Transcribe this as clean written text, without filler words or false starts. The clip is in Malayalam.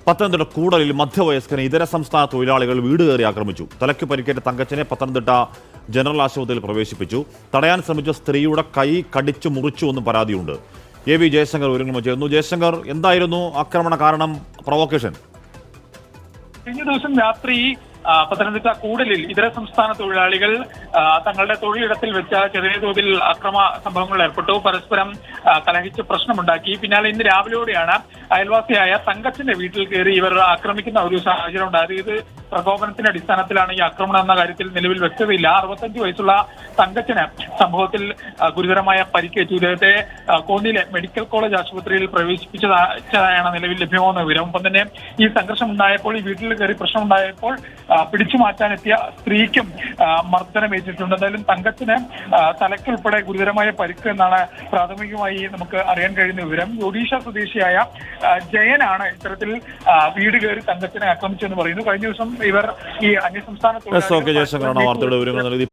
പത്തനംതിട്ട കൂടലിൽ മധ്യവയസ്കനെ ഇതര സംസ്ഥാന തൊഴിലാളികൾ വീട് കയറി ആക്രമിച്ചു. തലയ്ക്ക് പരിക്കേറ്റ തങ്കച്ചനെ പത്തനംതിട്ട ജനറൽ ആശുപത്രിയിൽ പ്രവേശിപ്പിച്ചു. തടയാൻ ശ്രമിച്ച സ്ത്രീയുടെ കൈ കടിച്ചു മുറിച്ചുവെന്നും പരാതിയുണ്ട്. AV ജയശങ്കർ വിവരങ്ങളുമായി ചേർന്നു. ജയശങ്കർ, എന്തായിരുന്നു ആക്രമണ കാരണം, പ്രൊവോക്കേഷൻ? കഴിഞ്ഞ ദിവസം രാത്രി പത്തനംതിട്ട കൂടലിൽ ഇതര സംസ്ഥാന തൊഴിലാളികൾ തങ്ങളുടെ തൊഴിലിടത്തിൽ വെച്ച ചെറിയ തോതിൽ അക്രമ സംഭവങ്ങളിൽ ഏർപ്പെട്ടു. പരസ്പരം കലഹിച്ച് പ്രശ്നമുണ്ടാക്കി. പിന്നാലെ ഇന്ന് രാവിലെയോടെയാണ് അയൽവാസിയായ തങ്കച്ചന്റെ വീട്ടിൽ കയറി ഇവർ ആക്രമിക്കുന്ന ഒരു സാഹചര്യം ഉണ്ടായത്. ഇത് പ്രകോപനത്തിന്റെ അടിസ്ഥാനത്തിലാണ് ഈ ആക്രമണം എന്ന കാര്യത്തിൽ നിലവിൽ വ്യക്തതയില്ല. 65 വയസ്സുള്ള തങ്കച്ചന് സംഭവത്തിൽ ഗുരുതരമായ പരിക്കേറ്റു. ഇദ്ദേഹത്തെ കോന്നിയിലെ മെഡിക്കൽ കോളേജ് ആശുപത്രിയിൽ പ്രവേശിപ്പിച്ചതായാണ് നിലവിൽ ലഭ്യമാകുന്ന വിവരം. ഒപ്പം തന്നെ ഈ സംഘർഷം ഉണ്ടായപ്പോൾ, ഈ വീട്ടിൽ കയറി പ്രശ്നമുണ്ടായപ്പോൾ പിടിച്ചു മാറ്റാനെത്തിയ സ്ത്രീക്കും മർദ്ദനമേറ്റിട്ടുണ്ട്. എന്തായാലും തങ്കച്ചന് തലയ്ക്കുൾപ്പെടെ ഗുരുതരമായ പരിക്ക് എന്നാണ് പ്രാഥമികമായി നമുക്ക് അറിയാൻ കഴിയുന്ന വിവരം. ഒഡീഷ സ്വദേശിയായ ജയനാണ് ഇത്തരത്തിൽ വീട് കയറി തങ്കച്ചനെ ആക്രമിച്ചെന്ന് പറയുന്നു. കഴിഞ്ഞ ദിവസം ഇവർ ഈ അന്യസംസ്ഥാന ജയശങ്കറാണ് വാർത്തയുടെ വിവരങ്ങൾ നൽകി.